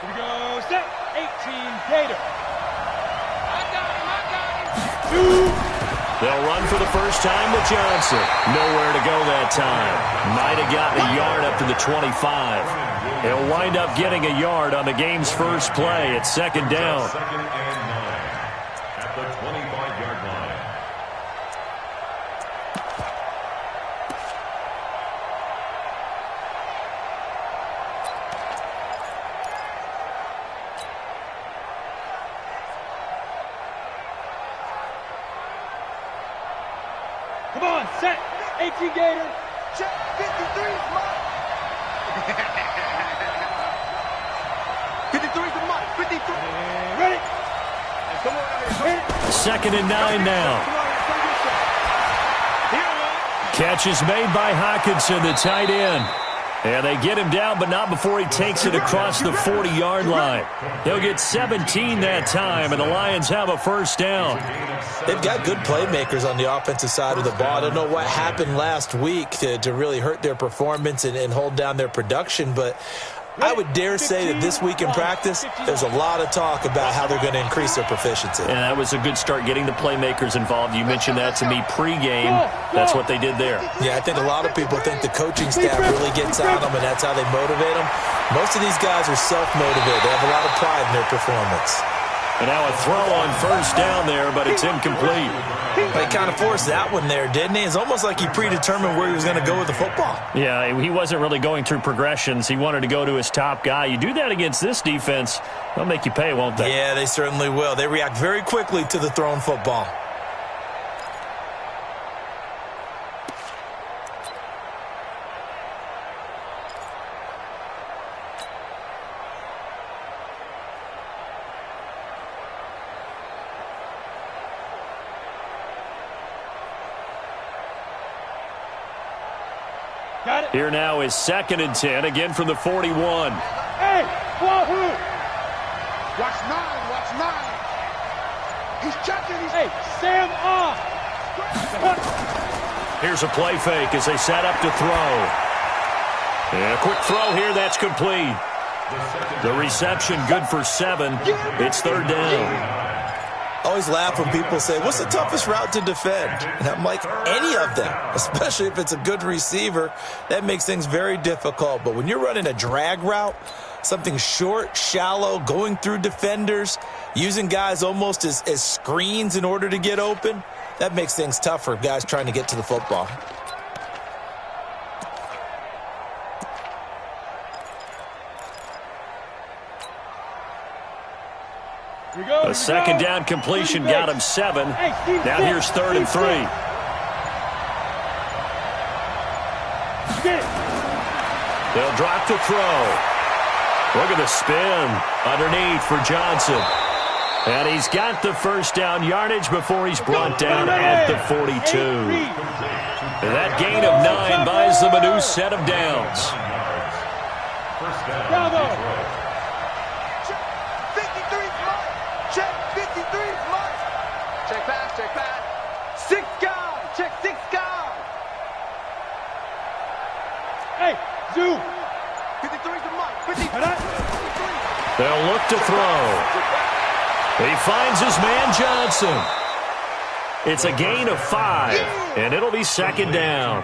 Here we go, set, 18, Gator. I got him. They'll run for the first time with Johnson. Nowhere to go that time. Might have gotten a yard up to the 25. He'll wind up getting a yard on the game's first play at second down. Second and 9 at the 25-yard line. Come on, set, 18, Gator. Check, 53, Mike. 53's the Mike, 53. Ready? Come on, Second and 9 now. Catch is made by Hockenson, the tight end. And they get him down, but not before he takes it across the 40-yard line. He'll get 17 that time, and the Lions have a first down. They've got good playmakers on the offensive side of the ball. I don't know what happened last week to really hurt their performance and hold down their production, but I would dare say that this week in practice, there's a lot of talk about how they're going to increase their proficiency. And that was a good start, getting the playmakers involved. You mentioned that to me pregame. That's what they did there. Yeah, I think a lot of people think the coaching staff really gets on them, and that's how they motivate them. Most of these guys are self-motivated. They have a lot of pride in their performance. And now a throw on first down there, but it's incomplete. He kind of forced that one there, didn't he? It's almost like he predetermined where he was going to go with the football. Yeah, he wasn't really going through progressions. He wanted to go to his top guy. You do that against this defense, they'll make you pay, won't they? Yeah, they certainly will. They react very quickly to the thrown football. Here now is second and 10, again from the 41. Hey, wahoo! Watch 9, watch 9. He's checking. Hey, Sam off. Here's a play fake as they set up to throw. And a quick throw here, that's complete. The reception good for 7. It's third down. I always laugh when people say, what's the toughest route to defend? And I'm like, any of them, especially if it's a good receiver. That makes things very difficult. But when you're running a drag route, something short, shallow, going through defenders, using guys almost as screens in order to get open, that makes things tough for guys trying to get to the football. A second down completion got him 7. Now here's third and 3. They'll drop to throw. Look at the spin underneath for Johnson. And he's got the first down yardage before he's brought down at the 42. And that gain of 9 buys them a new set of downs. First down. Check pass, check pass. 6 guard, check 6 guard. Hey, Zoo. 53's the Mike. 53. They'll look to throw. He finds his man Johnson. It's a gain of 5, and it'll be second down.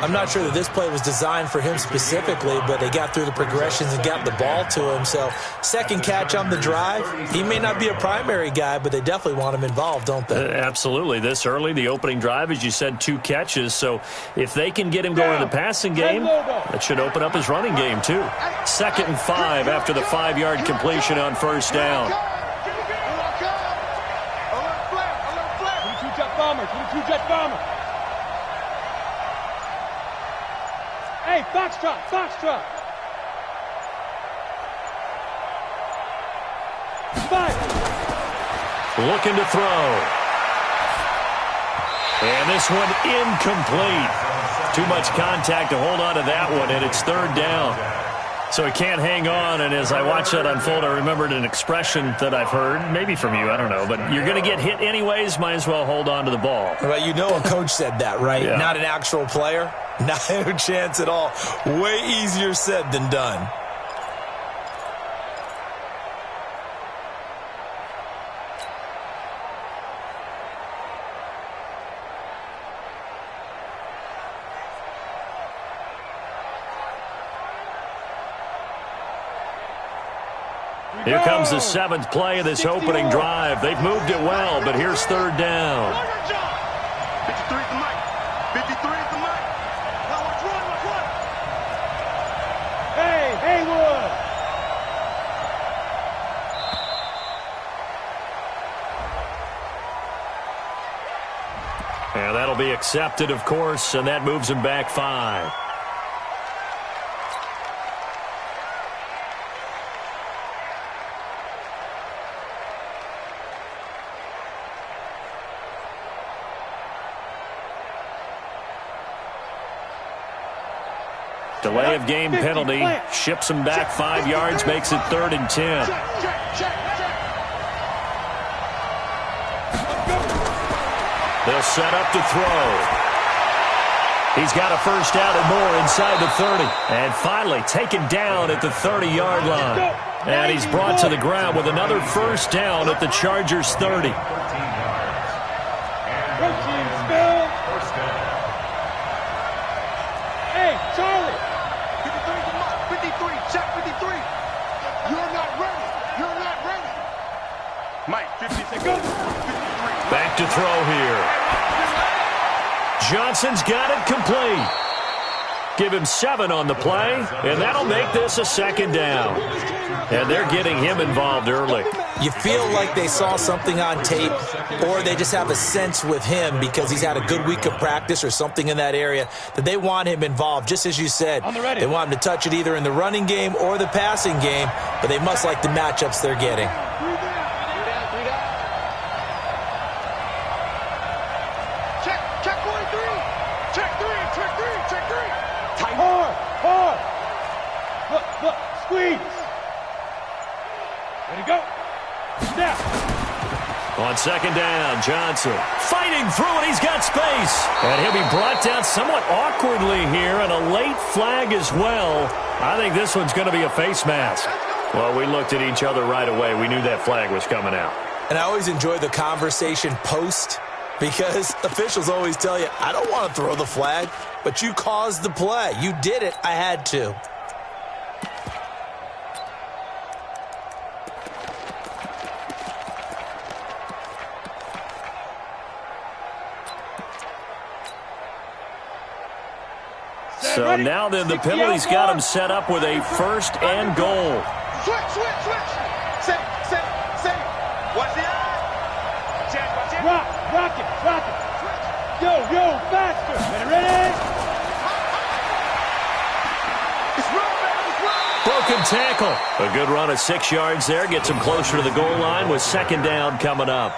I'm not sure that this play was designed for him specifically, but they got through the progressions and got the ball to him. So second catch on the drive. He may not be a primary guy, but they definitely want him involved, don't they? Absolutely. This early, the opening drive, as you said, 2 catches. So if they can get him going in the passing game, that should open up his running game too. Second and 5 after the 5-yard completion on first down. Jet bomber. Hey, Foxtrot, Foxtrot. 5. Looking to throw. And this one incomplete. Too much contact to hold on to that one, and it's third down. So he can't hang on, and as I watch that unfold, I remembered an expression that I've heard, maybe from you, I don't know, but you're going to get hit anyways, might as well hold on to the ball. Well, you know a coach said that, right? Yeah. Not an actual player. No chance at all. Way easier said than done. Here comes the 7th play of this opening drive. They've moved it well, but here's 3rd down. 53 at the mic. 53 at the mic. Now let's run. Hey, Haywood. And that'll be accepted, of course, and that moves him back 5. Delay of game penalty ships him back 5 yards, makes it 3rd and 10. They'll set up to throw. He's got a first down and more inside the 30. And finally taken down at the 30-yard line. And he's brought to the ground with another first down at the Chargers' 30. Hey, Charlie. 53, check 53. You're not ready. Mike, 56. Back to throw here. Johnson's got it complete. Give him 7 on the play, and that'll make this a 2nd down. And they're getting him involved early. You feel like they saw something on tape, or they just have a sense with him because he's had a good week of practice or something in that area that they want him involved, just as you said. They want him to touch it either in the running game or the passing game, but they must like the matchups they're getting. Check 43. Check 3. Hard. Look, squeeze. Ready to go. Snap. On 2nd down, Johnson fighting through it. He's got space. And he'll be brought down somewhat awkwardly here, and a late flag as well. I think this one's going to be a face mask. Well, we looked at each other right away. We knew that flag was coming out. And I always enjoy the conversation post because officials always tell you, I don't want to throw the flag, but you caused the play. You did it. I had to. So now then, the penalty's got him set up with a 1st and goal. Switch. Set. Watch the eye. Rock it. Yo, faster. Ready? It's run. Broken tackle. A good run of 6 yards there. Gets him closer to the goal line with 2nd down coming up.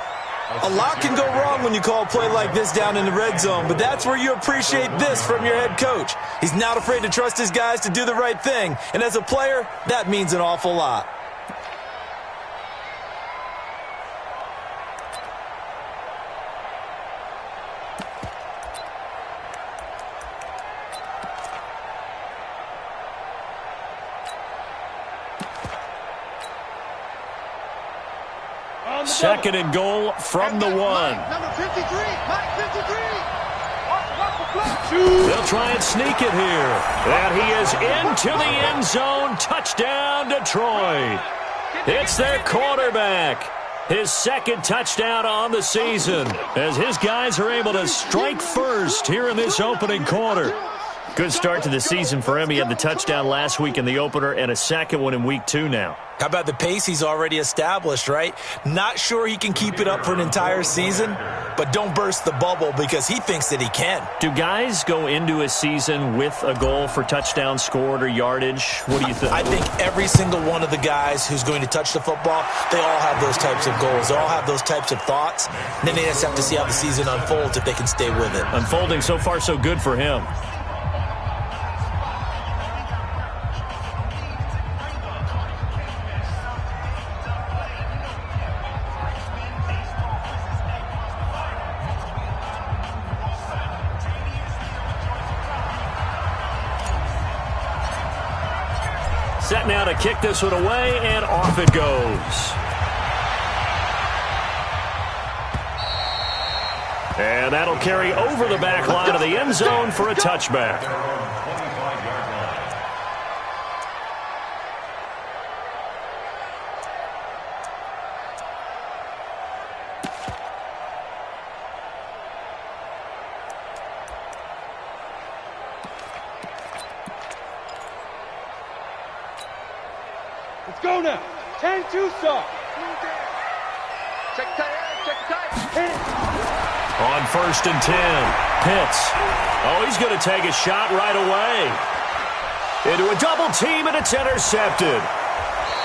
A lot can go wrong when you call a play like this down in the red zone, but that's where you appreciate this from your head coach. He's not afraid to trust his guys to do the right thing, and as a player, that means an awful lot. Second and goal from the 1. Number 53. Mike 53. They'll try and sneak it here. And he is into the end zone. Touchdown, Detroit. It's their quarterback. His 2nd touchdown on the season as his guys are able to strike first here in this opening quarter. Good start to the season for him. He had the touchdown last week in the opener and a 2nd one in week 2 now. How about the pace he's already established, right? Not sure he can keep it up for an entire season, but don't burst the bubble because he thinks that he can. Do guys go into a season with a goal for touchdown scored or yardage? What do you think? I think every single one of the guys who's going to touch the football, they all have those types of goals. They all have those types of thoughts. And then they just have to see how the season unfolds if they can stay with it. Unfolding so far so good for him. Set now to kick this one away, and off it goes. And that'll carry over the back line of the end zone for a touchback. Let's go now. 10-2 start. Check tight. Hit it. On 1st and 10, Pitts. Oh, he's going to take a shot right away. Into a double team, and it's intercepted.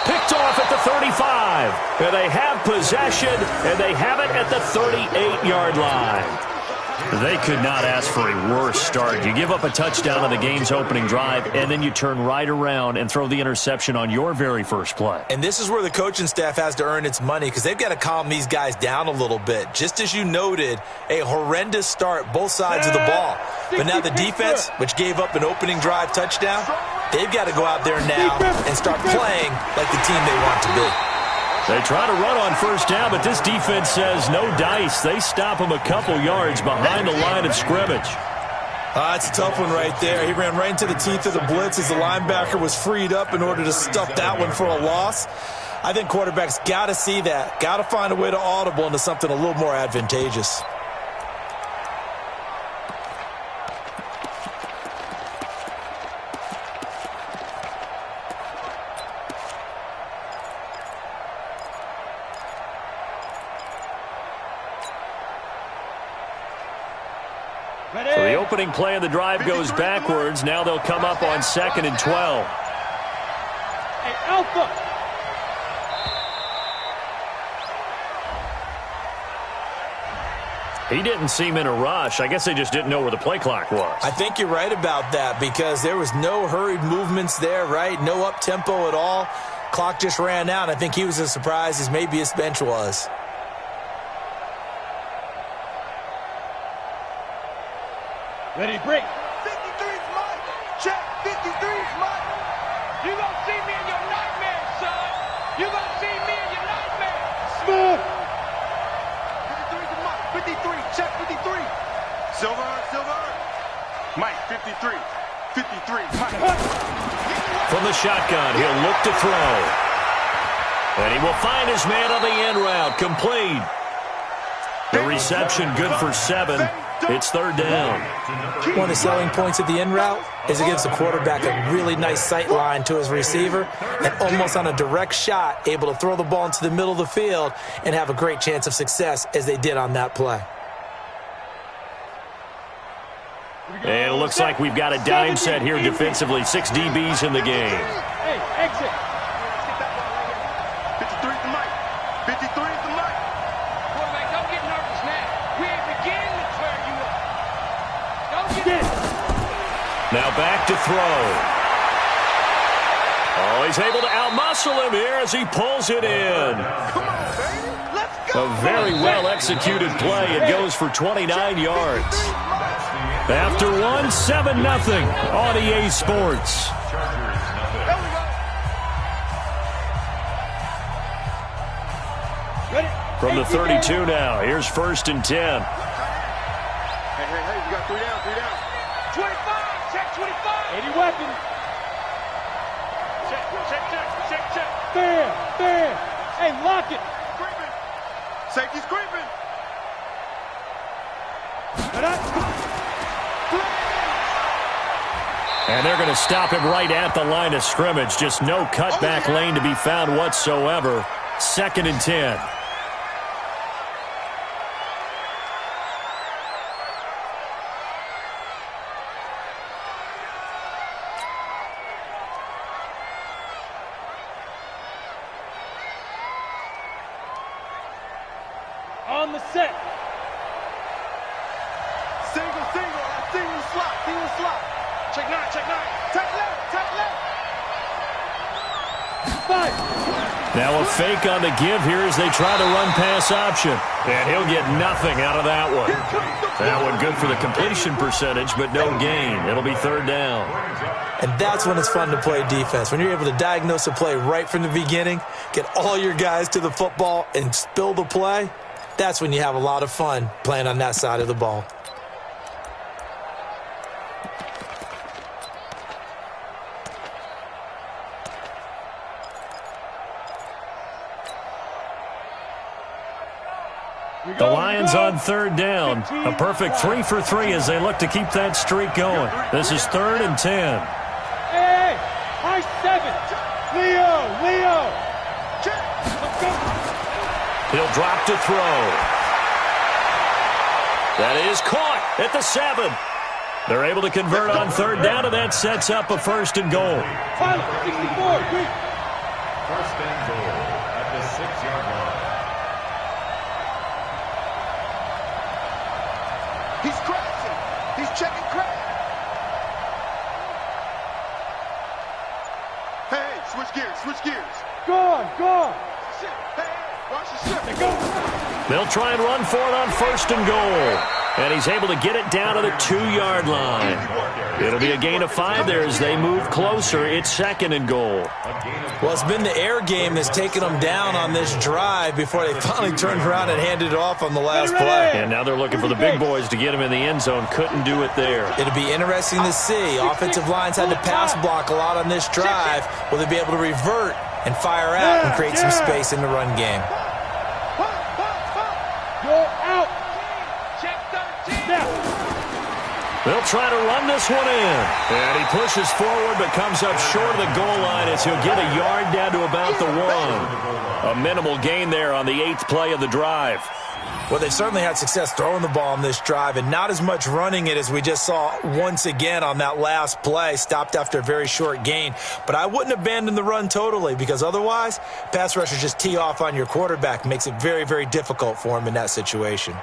Picked off at the 35. And they have possession, and they have it at the 38-yard line. They could not ask for a worse start. You give up a touchdown on the game's opening drive, and then you turn right around and throw the interception on your very first play. And this is where the coaching staff has to earn its money because they've got to calm these guys down a little bit. Just as you noted, a horrendous start, both sides of the ball. But now the defense, which gave up an opening drive touchdown, they've got to go out there now and start playing like the team they want to be. They try to run on 1st down, but this defense says no dice. They stop him a couple yards behind the line of scrimmage. That's a tough one right there. He ran right into the teeth of the blitz as the linebacker was freed up in order to stuff that one for a loss. I think quarterbacks got to see that, got to find a way to audible into something a little more advantageous. So the opening play of the drive goes backwards. Now they'll come up on 2nd and 12. Hey, Alpha. He didn't seem in a rush. I guess they just didn't know where the play clock was. I think you're right about that because there was no hurried movements there, right? No up-tempo at all. Clock just ran out. I think he was as surprised as maybe his bench was. Ready, break. 53's mine. Check. 53's mine. You gonna see me in your nightmares, son. You gonna see me in your nightmares. Smooth. 53's mine. 53. Check 53. Silver. Mike, 53. 53. Mike. From the shotgun, he'll look to throw. And he will find his man on the end route. Complete. The reception good for 7. It's 3rd down. One of the selling points of the in route is it gives the quarterback a really nice sight line to his receiver and almost on a direct shot able to throw the ball into the middle of the field and have a great chance of success as they did on that play. And it looks like we've got a dime set here defensively. 6 DBs in the game. Hey, exit. 53's the mic. 53's the mic. Quarterback, don't get nervous now. We ain't beginning to clear you up. Don't get Now back to throw. Oh, he's able to outmuscle him here as he pulls it in. Come on, baby. Let's go. A very well-executed play. It goes for 29 yards. After 1, 7-0 on EA Sports. From the 32 now, here's 1st and 10. Hey, you got 3 down. 25, check 25. 80 weapons. Check. Fair. Hey, lock it. Creeping. Safety's creeping. And they're going to stop him right at the line of scrimmage. Just no cutback lane to be found whatsoever. 2nd and 10. On the set. Single slot. Check 9. Take left. 5. Now a fake on the give here as they try to run pass option. And he'll get nothing out of that one. That one good for the completion percentage, but no gain. It'll be 3rd down. And that's when it's fun to play defense. When you're able to diagnose a play right from the beginning, get all your guys to the football and spill the play, that's when you have a lot of fun playing on that side of the ball. The Lions on 3rd down. A perfect 3 for 3 as they look to keep that streak going. This is 3rd and 10. Hey, high 7. Leo. Check. Let's go. He'll drop to throw. That is caught at the 7. They're able to convert on third down, and that sets up a 1st and goal. Pilot, 64, quick. First and goal at the 6-yard line. He's crashing. He's checking crash. Hey, switch gears. Go on. Shit. Hey, watch the ship. Let go. They'll try and run for it on 1st and goal. And he's able to get it down to the 2-yard line. It'll be a gain of 5 there as they move closer. It's 2nd and goal. Well, it's been the air game that's taken them down on this drive before they finally turned around and handed it off on the last play. And now they're looking for the big boys to get him in the end zone. Couldn't do it there. It'll be interesting to see. Offensive lines had to pass block a lot on this drive. Will they be able to revert and fire out and create some space in the run game? You're out. Check 13. Now. They'll try to run this one in. And he pushes forward but comes up short of the goal line as he'll get a yard down to about the 1. A minimal gain there on the 8th play of the drive. Well, they've certainly had success throwing the ball on this drive and not as much running it as we just saw once again on that last play, stopped after a very short gain. But I wouldn't abandon the run totally because otherwise, pass rushers just tee off on your quarterback. Makes it very, very difficult for him in that situation.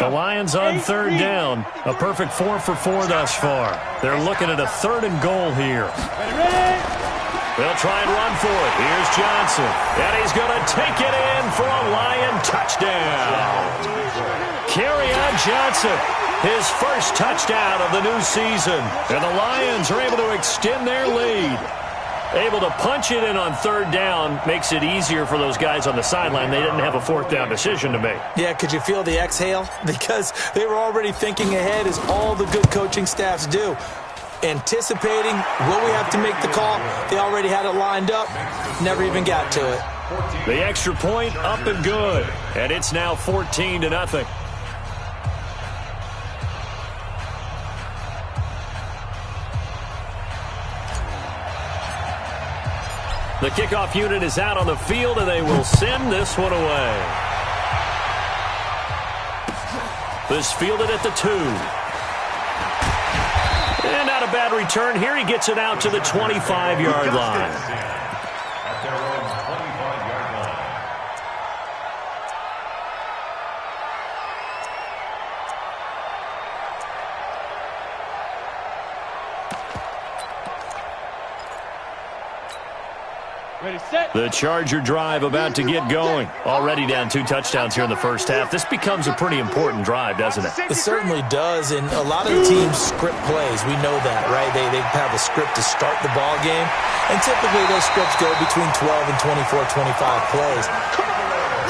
The Lions on third down. A perfect 4 for 4 thus far. They're looking at a 3rd and goal here. Ready. They'll try and run for it. Here's Johnson. And he's going to take it in for a Lion touchdown. Kerryon Johnson, his first touchdown of the new season. And the Lions are able to extend their lead. Able to punch it in on 3rd down makes it easier for those guys on the sideline. They didn't have a 4th down decision to make. Yeah, could you feel the exhale? Because they were already thinking ahead as all the good coaching staffs do. Anticipating, will we have to make the call? They already had it lined up, never even got to it. The extra point up and good. And it's now 14-0. The kickoff unit is out on the field, and they will send this one away. This fielded at the 2. And not a bad return here. He gets it out to the 25-yard line. At their own 25-yard line. Ready, set. The Charger drive about to get going. Already down 2 touchdowns here in the first half. This becomes a pretty important drive, doesn't it? It certainly does, and a lot of the teams script plays. We know that, right? They have a script to start the ball game, and typically those scripts go between 12 and 24, 25 plays.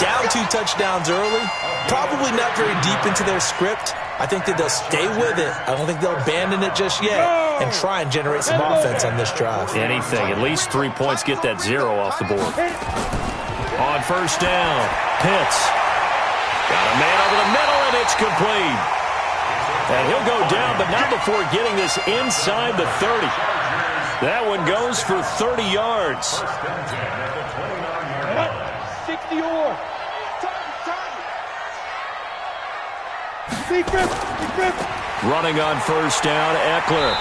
Down 2 touchdowns early, probably not very deep into their script. I think that they'll stay with it. I don't think they'll abandon it just yet and try and generate some offense on this drive. Anything. At least 3 points. Get that 0 off the board. On 1st down, Pitts. Got a man over the middle, and it's complete. And he'll go down, but not before getting this inside the 30. That one goes for 30 yards. 60 or. Big grip. Running on 1st down, Eckler.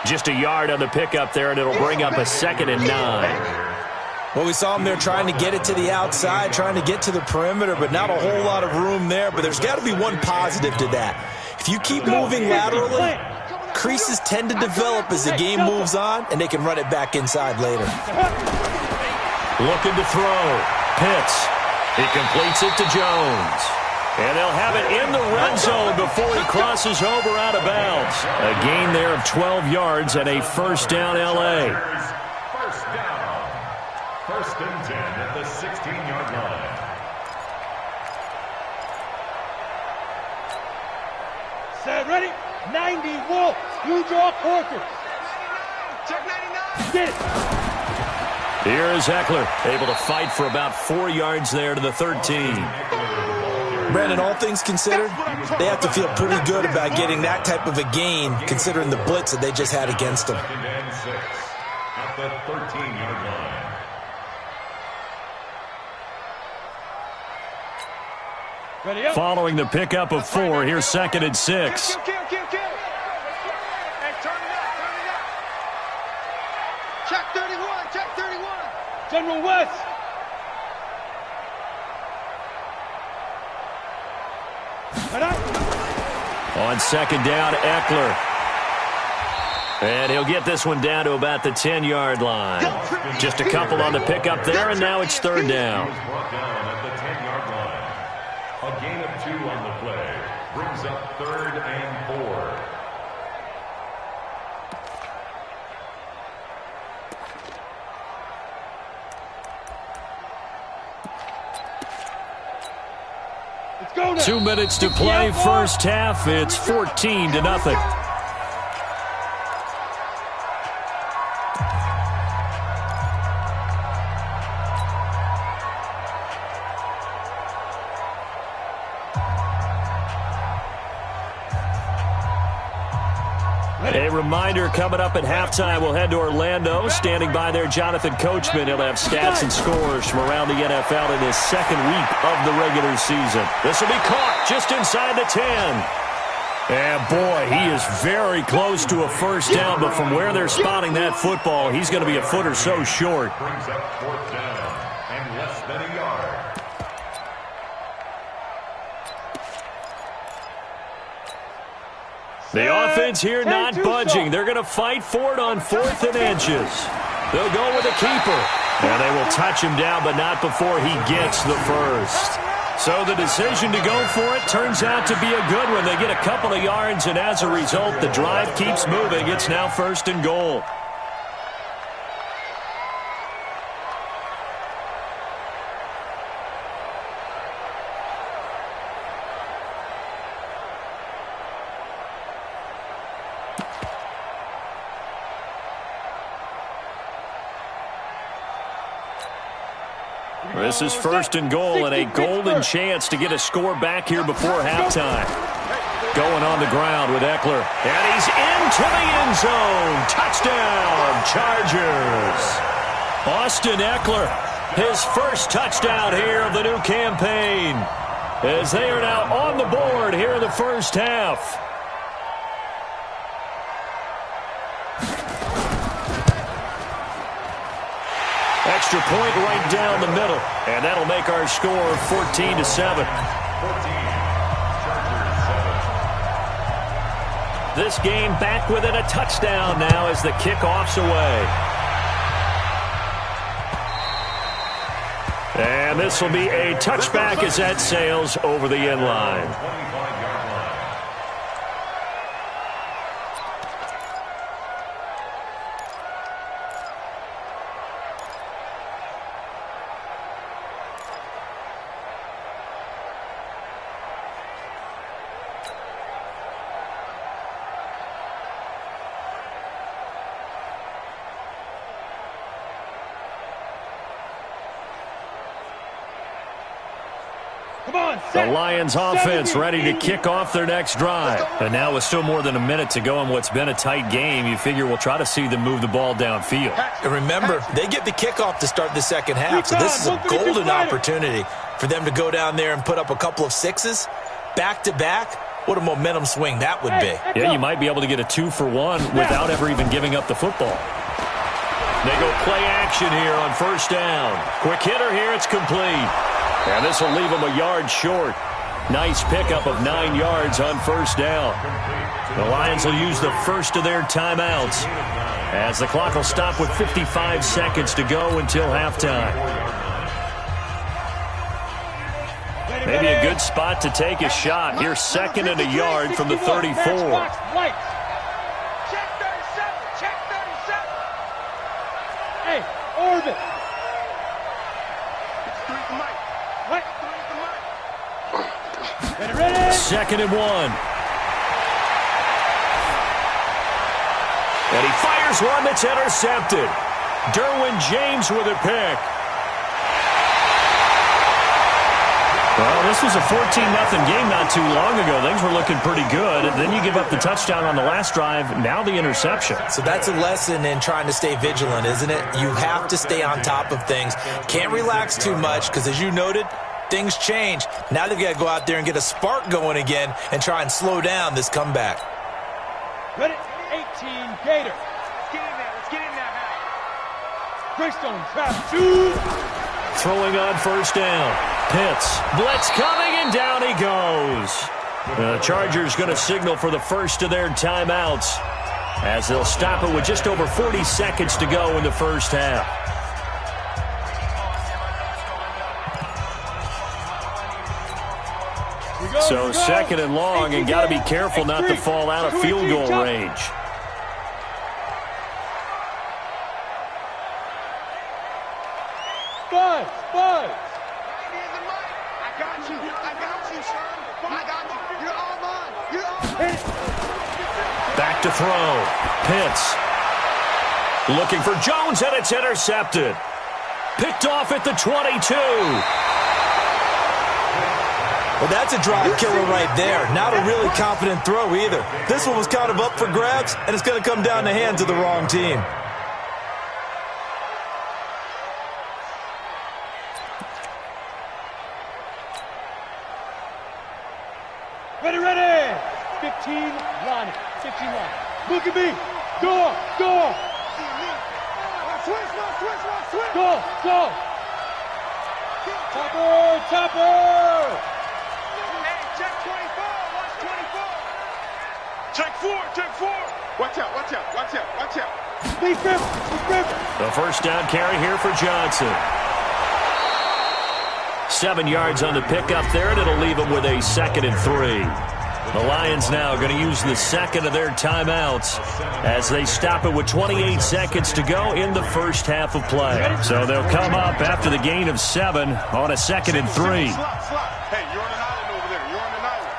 Just a yard on the pickup there, and it'll bring up a 2nd and 9. Well, we saw them there trying to get it to the outside, trying to get to the perimeter, but not a whole lot of room there. But there's got to be one positive to that. If you keep moving laterally, creases tend to develop as the game moves on, and they can run it back inside later. Looking to throw. Pitts. He completes it to Jones. And they'll have it in the red zone before he crosses over out of bounds. A gain there of 12 yards and a 1st down L.A. First down. 1st and 10 at the 16-yard line. Set, ready. 90, Wolf. You draw Corker. Check 99. Get it. Here is Eckler, able to fight for about 4 yards there to the 13. Brandon, all things considered, they have to feel pretty good about getting that type of a gain, considering the blitz that they just had against them. Second and 6 at the 13-yard line. Ready up. Following the pickup of 4, here's 2nd and 6. Kill. Hey, turn it up. Check 31. General West. Right up. On 2nd down, Eckler. And he'll get this one down to about the 10-yard line. Just a couple on the pickup there, and now it's 3rd down. He was brought down at the 10-yard line. A gain of 2 on the play brings up 3rd and 4. Let's go now. 2 minutes to play, first half. It's 14-0. A reminder, coming up at halftime, we'll head to Orlando. Standing by there, Jonathan Coachman. He'll have stats and scores from around the NFL in his 2nd week of the regular season. This will be caught just inside the 10. And boy, he is very close to a first down, but from where they're spotting that football, he's going to be a foot or so short. Brings up 4th down and less than a yard. The offense here not budging. They're going to fight for it on 4th and inches. They'll go with a keeper. And they will touch him down, but not before he gets the first. So the decision to go for it turns out to be a good one. They get a couple of yards, and as a result, the drive keeps moving. It's now 1st and goal. This is 1st and goal and a golden chance to get a score back here before halftime. Going on the ground with Eckler. And he's into the end zone. Touchdown, Chargers. Austin Eckler, his first touchdown here of the new campaign, as they are now on the board here in the first half. Extra point right down the middle, and that'll make our score 14-7. 14, This game back within a touchdown now as the kickoff's away. And this will be a touchback as that sails over the end line. 25-yard line. The Lions offense ready to kick off their next drive. And now with still more than a minute to go in what's been a tight game, you figure we'll try to see them move the ball downfield. And remember, they get the kickoff to start the second half, so this is a golden opportunity for them to go down there and put up a couple of sixes back-to-back. What a momentum swing that would be. Yeah, you might be able to get a 2-for-1 without ever even giving up the football. They go play action here on first down. Quick hitter here, it's complete. And this will leave them a yard short. Nice pickup of 9 yards on first down. The Lions will use the first of their timeouts, as the clock will stop with 55 seconds to go until halftime. Maybe a good spot to take a shot. Here's 2nd and a yard from the 34. Check 37. Check 37. Hey, Orvin. What? Ready? 2nd and 1. And he fires one that's intercepted. Derwin James with a pick. Well, this was a 14-0 game not too long ago. Things were looking pretty good. And then you give up the touchdown on the last drive. Now the interception. So that's a lesson in trying to stay vigilant, isn't it? You have to stay on top of things. Can't relax too much because, as you noted, things change. Now they've got to go out there and get a spark going again and try and slow down this comeback. Ready, 18, Gator. Let's get in there. Let's get in there now. Greystone trap, two. Throwing on first down. Pitts. Blitz coming, and down he goes. The Chargers going to signal for the first of their timeouts as they'll stop it with just over 40 seconds to go in the first half. So second and long, and got to be careful not to fall out of field goal range. Buzz. I got you, son. I got you. You're all mine. You're all mine. Back to throw. Pitts. Looking for Jones, and it's intercepted. Picked off at the 22. Well, that's a drive killer right there. Not a really confident throw either. This one was kind of up for grabs, and it's going to come down the hands of the wrong team. Ready. 15 line. Look at me. Go. Switch. Go. Topper. Hey, check 24. Watch 24. Check 4. Watch out. Be careful. The first down carry here for Johnson. 7 yards on the pickup there, and it'll leave them with a 2nd and 3. The Lions now going to use the second of their timeouts as they stop it with 28 seconds to go in the first half of play. So they'll come up after the gain of 7 on a 2nd and 3. Hey, you're on an island over there.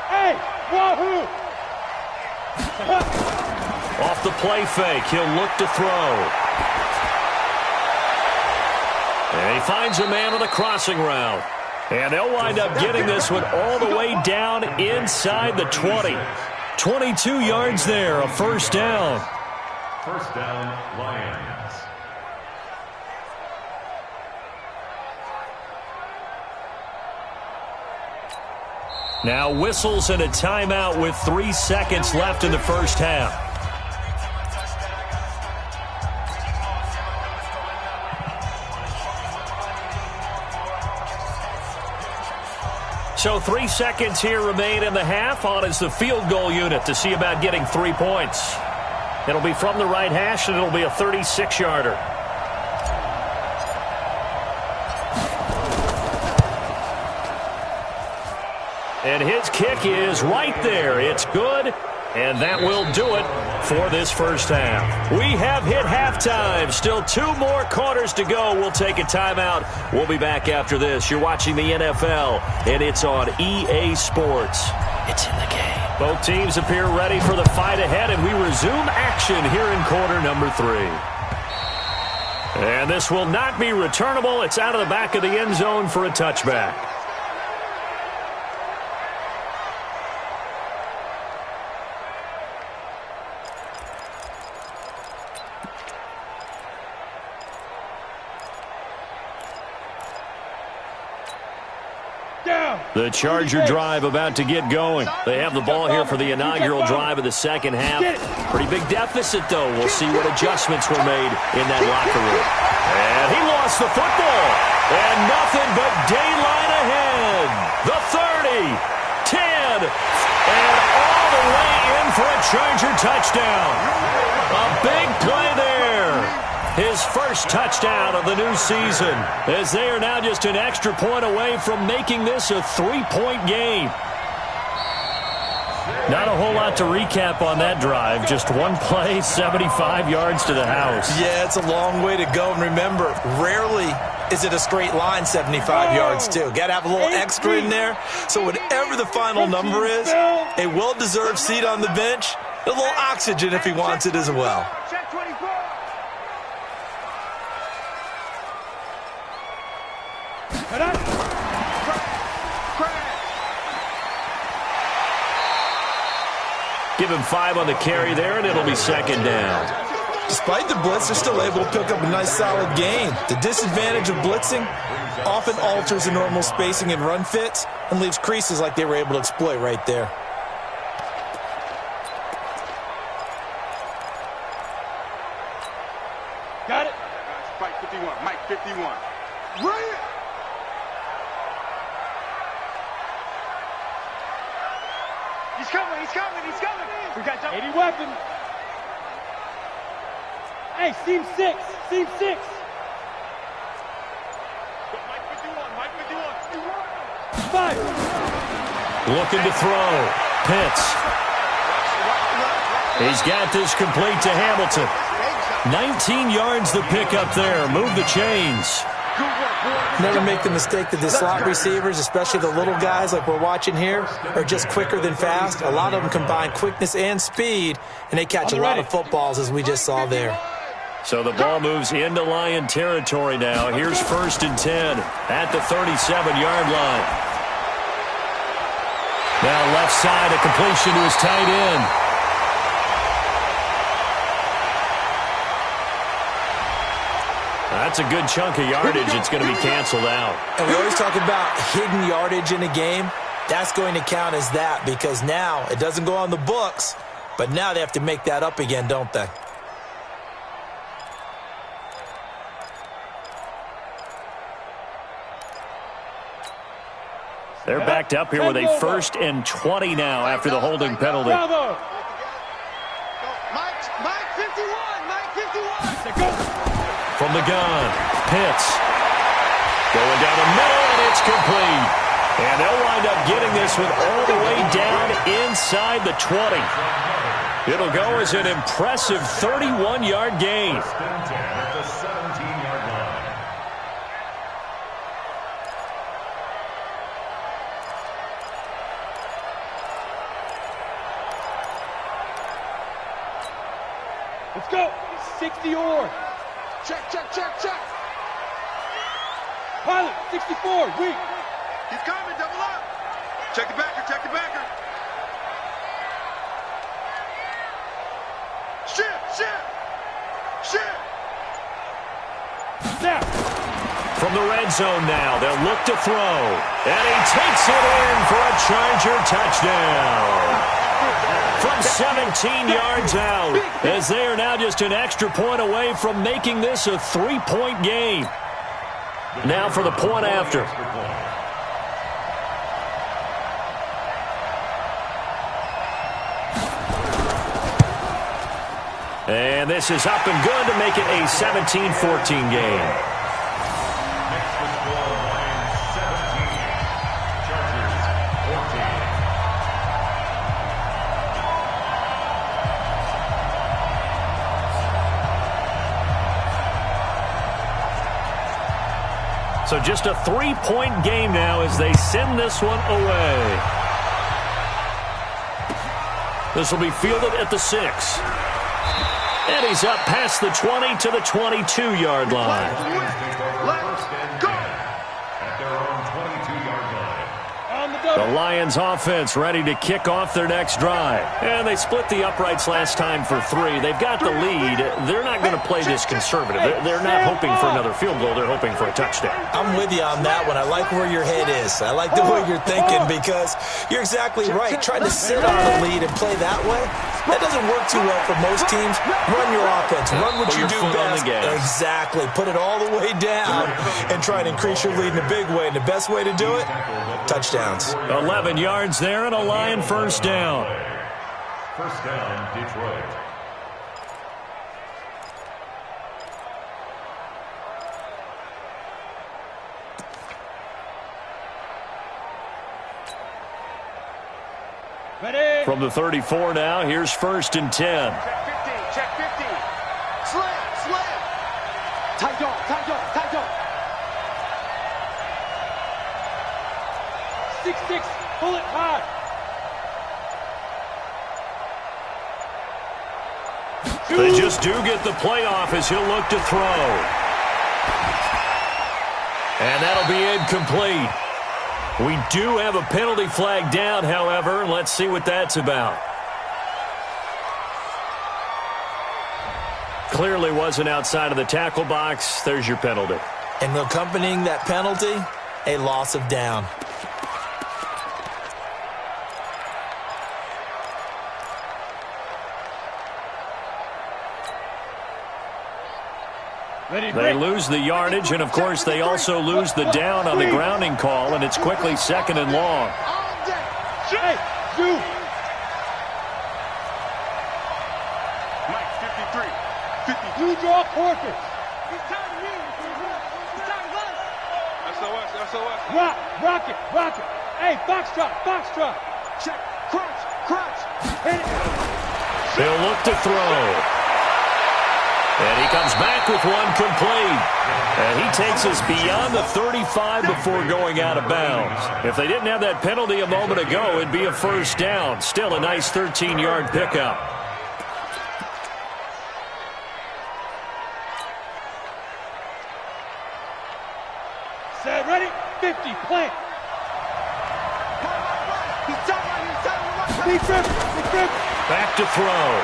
Hey, wahoo! Off the play fake, he'll look to throw. And he finds a man on the crossing route. And they'll wind up getting this one all the way down inside the 20. 22 yards there, a first down. First down, Lions. Now whistles and a timeout with 3 seconds left in the first half. So 3 seconds here remain in the half. On is the field goal unit to see about getting 3 points. It'll be from the right hash, and it'll be a 36-yarder. And his kick is right there. It's good, and that will do it for this first half. We have hit halftime. Still 2 more quarters to go. We'll take a timeout. We'll be back after this. You're watching the NFL, and it's on EA Sports. It's in the game. Both teams appear ready for the fight ahead, and we resume action here in quarter number 3. And this will not be returnable. It's out of the back of the end zone for a touchback. The Charger drive about to get going. They have the ball here for the inaugural drive of the second half. Pretty big deficit, though. We'll see what adjustments were made in that locker room. And he lost the football. And nothing but daylight ahead. The 30, 10, and all the way in for a Charger touchdown. A big play there. His first touchdown of the new season, as they are now just an extra point away from making this a 3-point game. Not a whole lot to recap on that drive. Just one play, 75 yards to the house. Yeah, it's a long way to go. And remember, rarely is it a straight line 75 yards, too. Got to have a little extra in there. So whatever the final number is, a well-deserved seat on the bench, a little oxygen if he wants it as well. Check 24. Give him 5 on the carry there, and it'll be second down. Despite the blitz, they're still able to pick up a nice solid gain. The disadvantage of blitzing often alters the normal spacing and run fits and leaves creases like they were able to exploit right there. Got it. Spike 51, Mike 51. Run it! He's coming, he's coming, he's coming. We got 80 weapon. Hey, seam 6. Seam 6. Mike 51, Mike 51. 5. Looking to throw. Pitts. He's got this complete to Hamilton. 19 yards the pick up there. Move the chains. Never make the mistake that the slot receivers, especially the little guys like we're watching here, are just quicker than fast. A lot of them combine quickness and speed, and they catch a lot of footballs, as we just saw there. So the ball moves into Lion territory now. Here's 1st and 10 at the 37-yard line. Now left side, a completion to his tight end. That's a good chunk of yardage. It's going to be canceled out. And we always talk about hidden yardage in a game. That's going to count as that because now it doesn't go on the books, but now they have to make that up again, don't they? They're backed up here with a 1st and 20 now after the holding penalty. Bravo. Mike 51, Mike 51. From the gun, Pitts. Going down the middle, and it's complete. And they'll wind up getting this one all the way down inside the 20. It'll go as an impressive 31-yard gain. At the 17-yard line. Let's go. 60 or. Check, check, check, check. Pilot, 64, weak. He's coming, double up. Check the backer, check the backer. Shift. Snap. From the red zone now, they'll look to throw. And he takes it in for a Charger touchdown. From 17 yards out, as they are now just an extra point away from making this a 3-point game. Now for the point after. And this is up and good to make it a 17-14 game. Next to score, Lions 17, Chargers 14. So just a 3-point game now as they send this one away. This will be fielded at the 6. And he's up past the 20 to the 22-yard line. Let's go. At their own 22-yard line. On the The double. Lions offense ready to kick off their next drive. And they split the uprights last time for 3. They've got the lead. They're not going to play this conservative. They're not hoping for another field goal. They're hoping for a touchdown. I'm with you on that one. I like where your head is. I like the way you're thinking because you're exactly right. Trying to sit on the lead and play that way, that doesn't work too well for most teams. Run your offense. Run what Put you your do foot on best. the gas. Exactly. Put it all the way down and try and increase your lead in a big way. And the best way to do it, touchdowns. 11 yards there and a Lion first down. First down, Detroit. Ready. From the 34 now, here's 1st and 10. Check 50. Slam. Tight dog. 6-6, pull it high. They just do get the playoff as he'll look to throw. And that'll be incomplete. We do have a penalty flag down, however. Let's see what that's about. Clearly wasn't outside of the tackle box. There's your penalty. And accompanying that penalty, a loss of down. They lose the yardage, and, of course, they also lose the down on the grounding call, and it's quickly 2nd and long. Hey, do. Mike, 53. 50. You draw portraits. SOS. Rock it. Hey, foxtrot. Check. Crunch. Hit it. They'll look to throw. And he comes back with one complete. And he takes us beyond the 35 before going out of bounds. If they didn't have that penalty a moment ago, it'd be a first down. Still a nice 13-yard pickup. Set, ready, 50, plant. Big trip. Back to throw.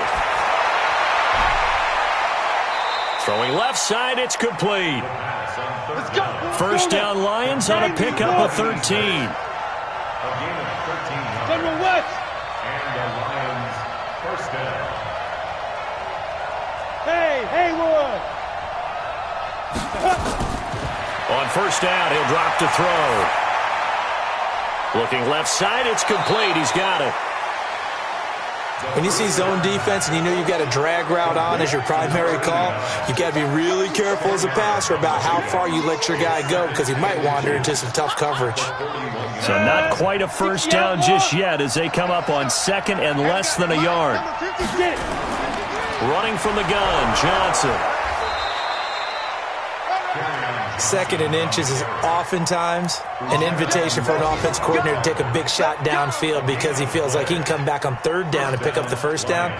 Throwing left side, it's complete. Let's go. First down Lions on a pickup of 13. A gain of 13 yards. General West. And the Lions first down. Hey, Haywood. On first down, he'll drop to throw. Looking left side, it's complete. He's got it. When you see zone defense and you know you've got a drag route on as your primary call, you got to be really careful as a passer about how far you let your guy go because he might wander into some tough coverage. So not quite a first down just yet as they come up on 2nd and less than a yard. Running from the gun, Johnson. 2nd and inches is oftentimes an invitation for an offense coordinator to take a big shot downfield because he feels like he can come back on 3rd down and pick up the first down.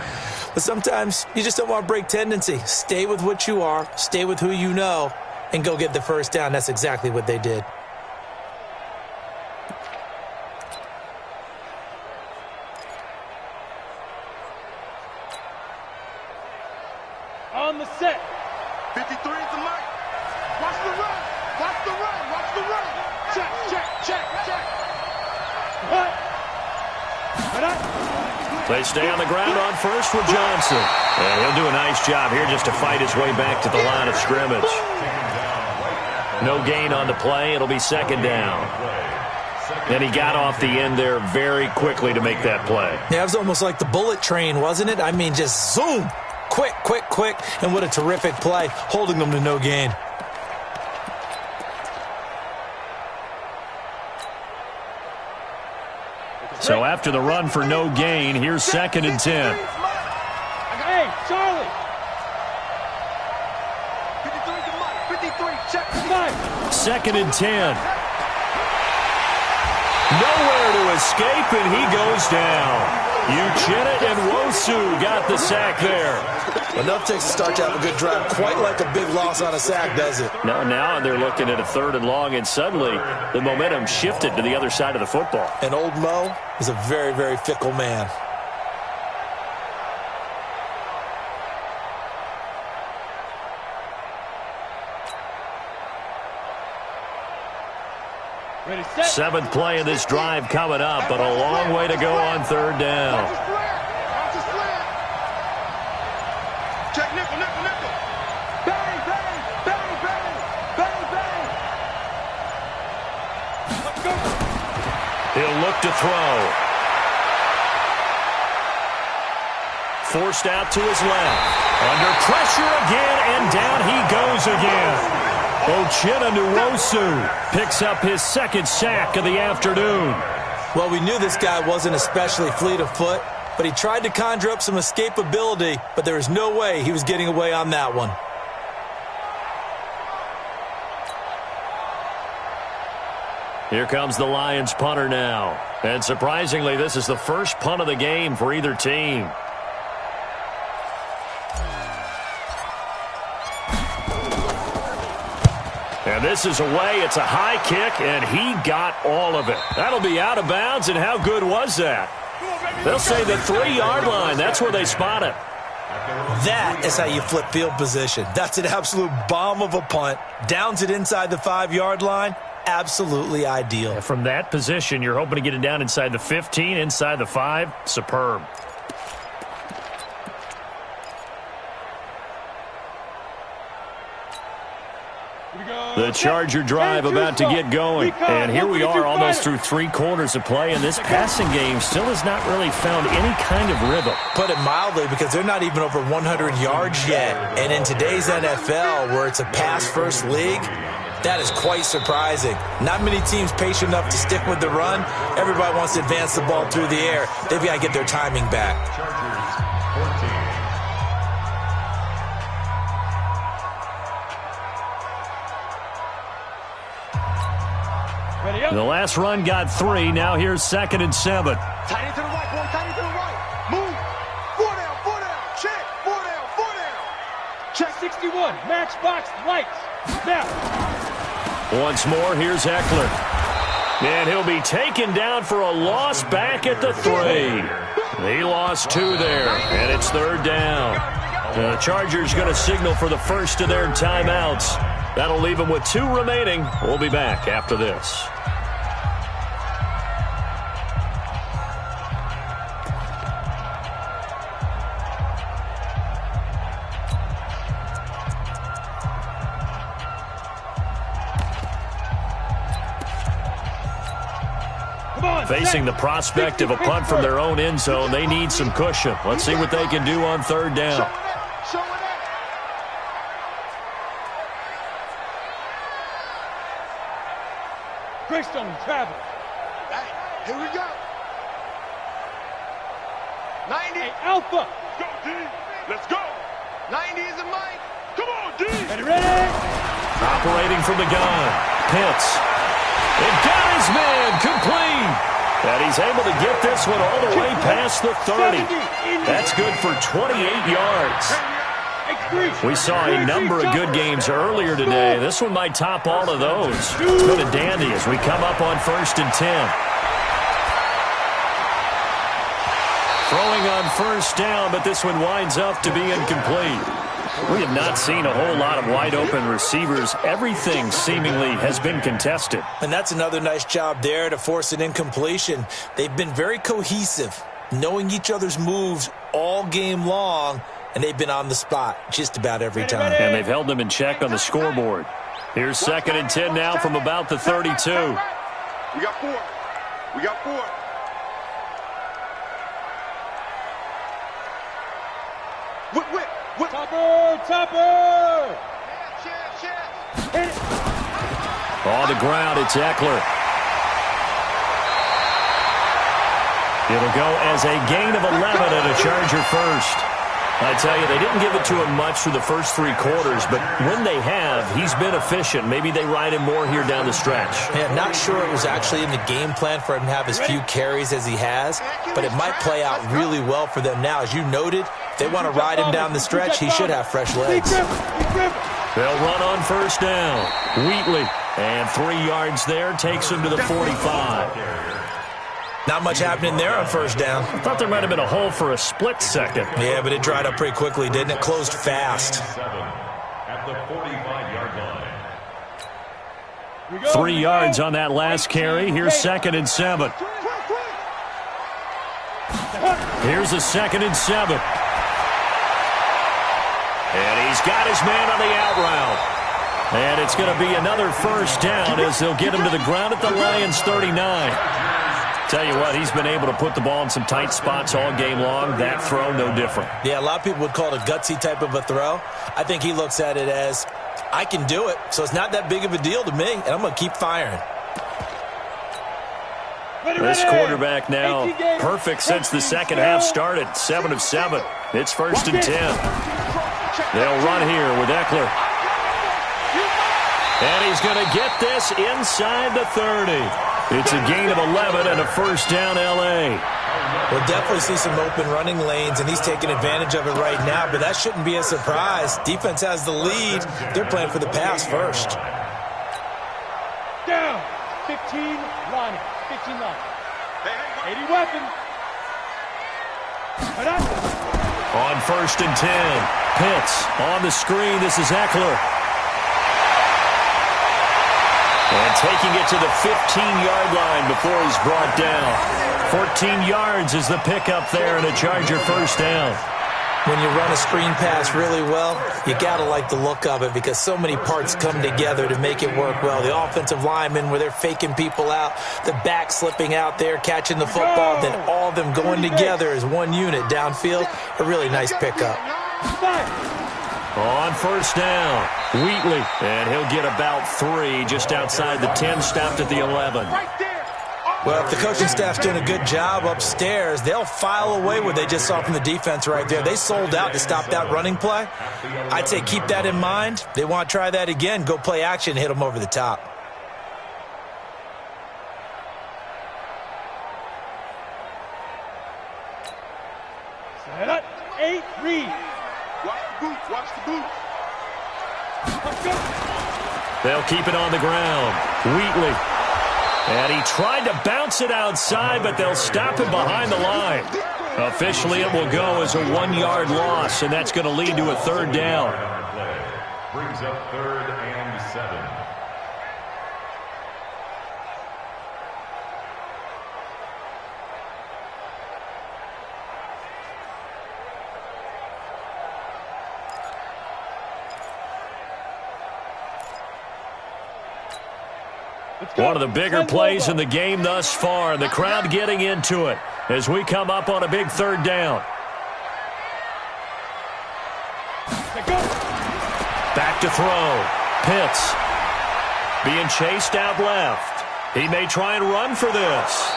But sometimes you just don't want to break tendency. Stay with what you are, stay with who you know, and go get the first down. That's exactly what they did. On the set. 53 is the mic. Watch the run. Check. What? They stay on the ground on first with Johnson. And he'll do a nice job here just to fight his way back to the line of scrimmage. No gain on the play. It'll be 2nd down. And he got off the end there very quickly to make that play. Yeah, it was almost like the bullet train, wasn't it? I mean, just zoom. Quick. And what a terrific play, holding them to no gain. So after the run for no gain, here's 2nd and 10. Hey, Charlie. 53, check. 2nd and 10. Nowhere to escape, and he goes down. Uchenna and Wosu got the sack there. Enough takes a start to have a good drive. Quite like a big loss on a sack, does it? Now they're looking at a 3rd and long, and suddenly the momentum shifted to the other side of the football. And old Mo is a very, very fickle man. Ready, set. 7th play of this drive coming up, but a long way to go on 3rd down. Check nickel. Bang. Let's go. He'll look to throw. Forced out to his left. Under pressure again, and down he goes again. Uchenna Nwosu picks up his 2nd sack of the afternoon. Well, we knew this guy wasn't especially fleet of foot, but he tried to conjure up some escapability, but there was no way he was getting away on that one. Here comes the Lions punter now. And surprisingly, this is the first punt of the game for either team. And this is away. It's a high kick, and he got all of it. That'll be out of bounds, and how good was that? They'll say the 3-yard line. That's where they spot it. That is how you flip field position. That's an absolute bomb of a punt. Downs it inside the 5-yard line. Absolutely ideal. And from that position, you're hoping to get it down inside the 15, inside the 5. Superb. The Charger drive about to get going. And here we are almost through 3 quarters of play, and this passing game still has not really found any kind of rhythm. Put it mildly, because they're not even over 100 yards yet. And in today's NFL, where it's a pass-first league, that is quite surprising. Not many teams patient enough to stick with the run. Everybody wants to advance the ball through the air. They've got to get their timing back. Chargers 14. The last run got 3. Now here's 2nd and 7. Tight end to the right, boy. Tight end to the right. Move. 4 down, 4 down. Check. 4 down, 4 down. Check 61. Matchbox lights. Now. Once more, here's Eckler. And he'll be taken down for a loss back at the 3. He lost 2 there, and it's 3rd down. The Chargers going to signal for the first of their timeouts. That'll leave them with 2 remaining. We'll be back after this. Facing the prospect of a punt from their own end zone, they need some cushion. Let's see what they can do on 3rd down. Greystone travel. Hey, here we go. 90. Hey, Alpha. Let's go, D. Let's go. 90 is a mic. Come on, D. Ready? Operating from the gun. Pitts. It got his man complete. And he's able to get this one all the way past the 30. That's good for 28 yards. We saw a number of good games earlier today. This one might top all of those. It's been a dandy as we come up on 1st and 10. Throwing on 1st down, but this one winds up to be incomplete. We have not seen a whole lot of wide-open receivers. Everything seemingly has been contested. And that's another nice job there to force an incompletion. They've been very cohesive, knowing each other's moves all game long, and they've been on the spot just about every time. And they've held them in check on the scoreboard. Here's 2nd and 10 now from about the 32. We got 4. We got 4. Whip. Topper! Hit it. On the ground, it's Eckler. It'll go as a gain of 11 and a Charger first. I tell you, they didn't give it to him much through the first 3 quarters, but when they have, he's been efficient. Maybe they ride him more here down the stretch. Yeah, not sure it was actually in the game plan for him to have as few carries as he has, but it might play out really well for them now. As you noted, if they want to ride him down the stretch, he should have fresh legs. They'll run on 1st down. Wheatley, and 3 yards there, takes him to the 45. Not much happening there on 1st down. I thought there might have been a hole for a split second. Yeah, but it dried up pretty quickly, didn't it? Closed fast. At the 45-yard line. 3 yards on that last carry. Here's 2nd and 7. Here's a 2nd and 7. And he's got his man on the out route. And it's going to be another 1st down as they'll get him to the ground at the Lions' 39. Tell you what, he's been able to put the ball in some tight spots all game long. That throw, no different. Yeah, a lot of people would call it a gutsy type of a throw. I think he looks at it as, I can do it, so it's not that big of a deal to me, and I'm going to keep firing. This quarterback now perfect since the second half started. 7 of 7. It's 1st and 10. They'll run here with Eckler. And he's going to get this inside the 30. It's a gain of 11 and a 1st down, L.A. We'll definitely see some open running lanes, and he's taking advantage of it right now, but that shouldn't be a surprise. Defense has the lead. They're playing for the pass first. down. 15 lining. 15 lining. 80 weapon. On 1st and 10. Pitts on the screen. This is Eckler. And taking it to the 15-yard line before he's brought down. 14 yards is the pickup there and a Charger first down. When you run a screen pass really well, you got to like the look of it because so many parts come together to make it work well. The offensive linemen, where they're faking people out, the back slipping out there, catching the football, then all of them going together as one unit downfield. A really nice pickup. On 1st down, Wheatley, and he'll get about 3 just outside the 10, stopped at the 11. Well, if the coaching staff's doing a good job upstairs, they'll file away what they just saw from the defense right there. They sold out to stop that running play. I'd say keep that in mind. They want to try that again, go play action, hit them over the top. Set up. 8, read. Watch the boots. Watch the boots. Let's go. They'll keep it on the ground. Wheatley. And he tried to bounce it outside, but they'll stop him behind the line. Officially, it will go as a 1-yard loss, and that's going to lead to a 3rd down. Brings up 3rd and 7. One of the bigger plays in the game thus far. The crowd getting into it as we come up on a big 3rd down. Back to throw. Pitts being chased out left. He may try and run for this.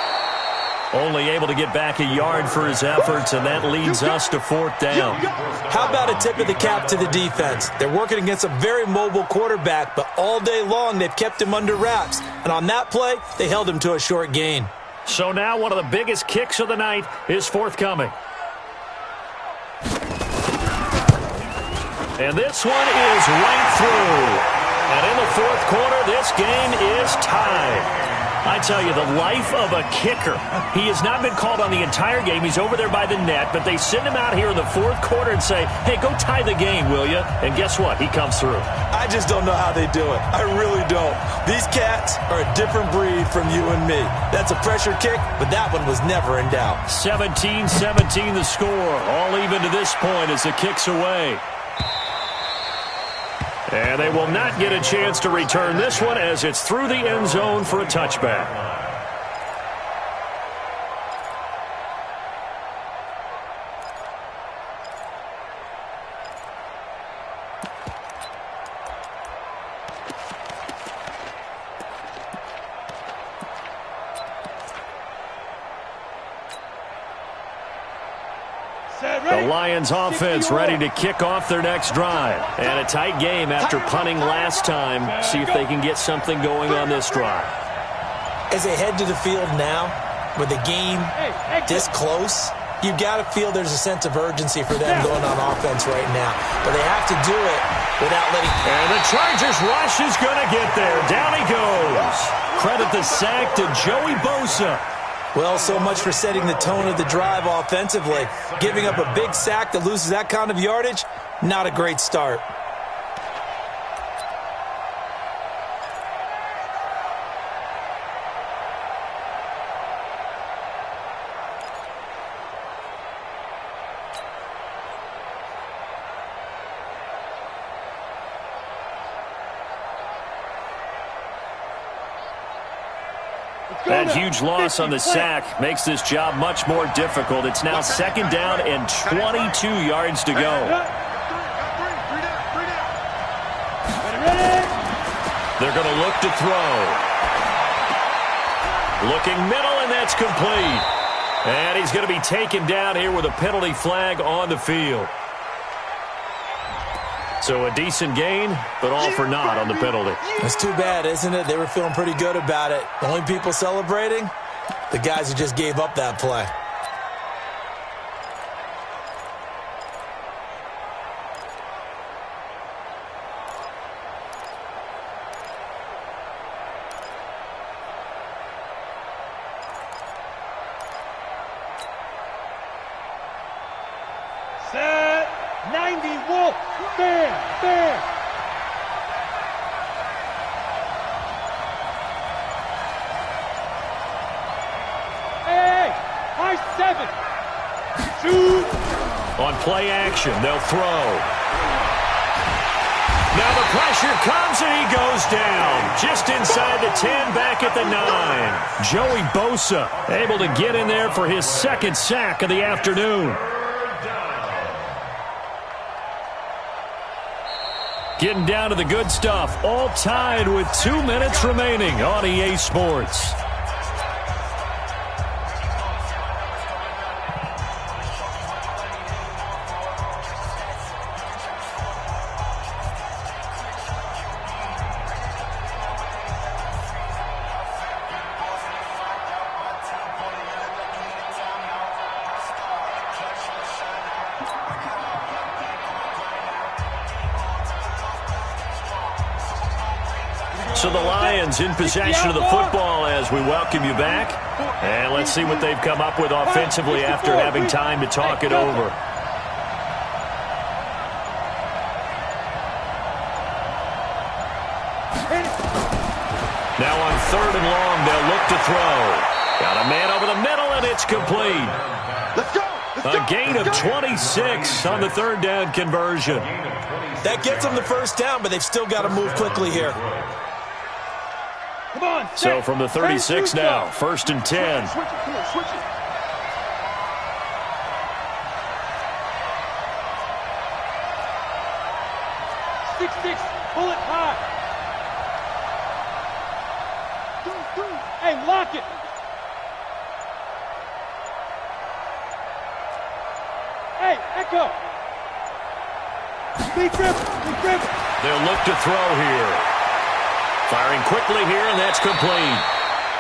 Only able to get back a yard for his efforts, and that leads us to 4th down. How about a tip of the cap to the defense? They're working against a very mobile quarterback, but all day long they've kept him under wraps. And on that play, they held him to a short gain. So now one of the biggest kicks of the night is forthcoming. And this one is right through. And in the 4th quarter, this game is tied. I tell you, the life of a kicker. He has not been called on the entire game. He's over there by the net, but they send him out here in the 4th quarter and say, hey, go tie the game, will you? And guess what? He comes through. I just don't know how they do it. I really don't. These cats are a different breed from you and me. That's a pressure kick, but that one was never in doubt. 17-17 the score. All even to this point as the kick's away. And they will not get a chance to return this one as it's through the end zone for a touchback. The Lions offense ready to kick off their next drive. And a tight game after punting last time. See if they can get something going on this drive. As they head to the field now, with the game this close, you've got to feel there's a sense of urgency for them going on offense right now. But they have to do it without letting... And the Chargers rush is going to get there. Down he goes. Credit the sack to Joey Bosa. Well, so much for setting the tone of the drive offensively. Giving up a big sack that loses that kind of yardage, not a great start. That huge loss on the sack makes this job much more difficult. It's now 2nd down and 22 yards to go. They're going to look to throw. Looking middle, and that's complete. And he's going to be taken down here with a penalty flag on the field. So a decent gain, but all for naught on the penalty. It's too bad, isn't it? They were feeling pretty good about it. The only people celebrating, the guys who just gave up that play. Stand. Hey, high 7. Shoot. On play action, they'll throw. Now the pressure comes and he goes down. Just inside the 10, back at the 9. Joey Bosa able to get in there for his second sack of the afternoon. Getting down to the good stuff. All tied with 2 minutes remaining on EA Sports. So the Lions in possession of the football as we welcome you back. And let's see what they've come up with offensively after having time to talk it over. Now on 3rd and long, they'll look to throw. Got a man over the middle, and it's complete. Let's go. A gain of 26 on the 3rd down conversion. That gets them the first down, but they've still got to move quickly here. Come on. So from the 36 now, 1st and 10. Switch it. Come on, switch it. Pull it high. Hey, lock it. Hey, Echo. Big grip. They'll look to throw here. Firing quickly here, and that's complete.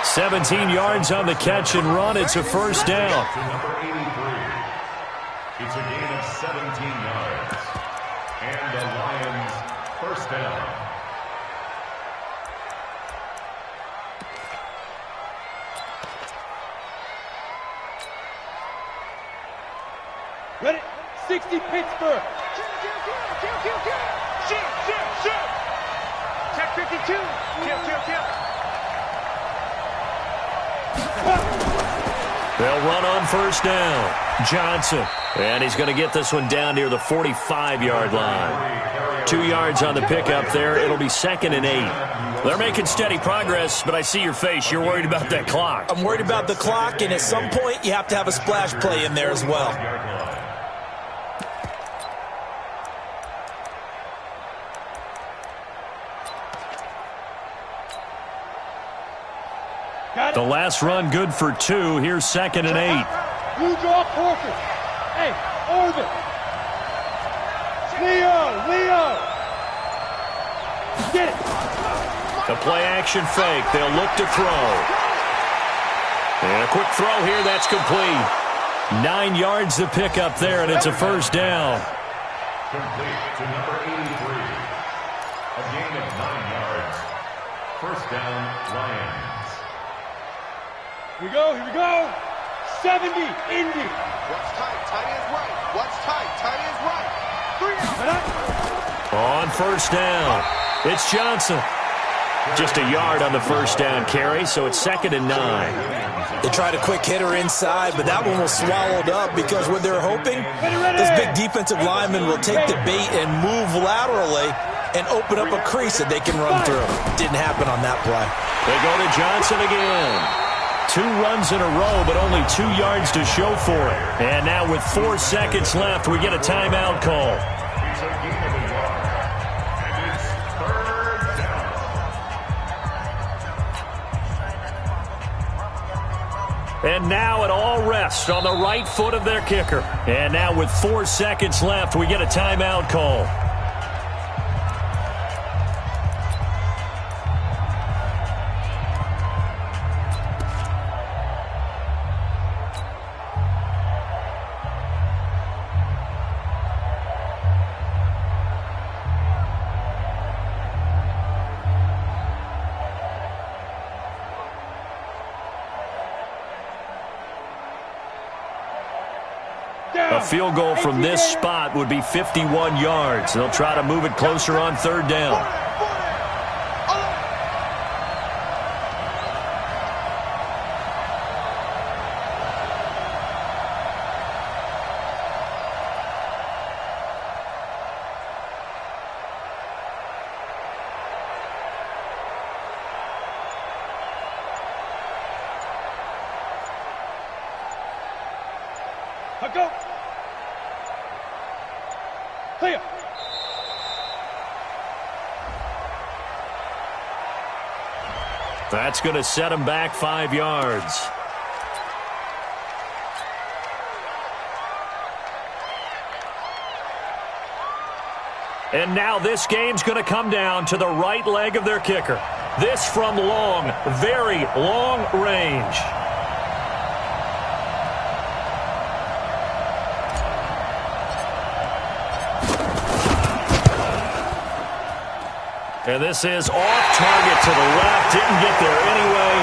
17 yards on the catch and run. It's a first down. To number 83. It's a gain of 17 yards. And the Lions first down. Ready? 60 Pittsburgh. Shoot. Tech 52. Kill. They'll run on first down. Johnson. And he's going to get this one down near the 45-yard line. 2 yards on the pickup there. It'll be 2nd and 8. They're making steady progress, but I see your face. You're worried about that clock. I'm worried about the clock, and at some point you have to have a splash play in there as well. The last run good for 2. Here's 2nd and 8. Blue draw Corker. Hey, Orvin. Leo. Get it. The play action fake. They'll look to throw. And a quick throw here. That's complete. 9 yards to pick up there, and it's a first down. Complete to number 83. A gain of 9 yards. First down, Lions. Here we go. 70, Indy. What's tight? Tight is right. What's tight? Tight is right. 3 On first down, it's Johnson. Just a yard on the first down carry, so it's 2nd and 9. They tried a quick hitter inside, but that one was swallowed up because what they're hoping, this big defensive lineman will take the bait and move laterally and open up a crease that they can run through. Didn't happen on that play. They go to Johnson again. 2 runs in a row, but only 2 yards to show for it. And now with 4 seconds left, we get a timeout call. It's a gain of a yard. And it's 3rd down. And now it all rests on the right foot of their kicker. And now with 4 seconds left, we get a timeout call. A A field goal from this spot would be 51 yards. They'll try to move it closer on third down. Go. Clear. That's going to set him back 5 yards. And now this game's going to come down to the right leg of their kicker. This from long, very long range. And this is off target to the left. Didn't get there anyway.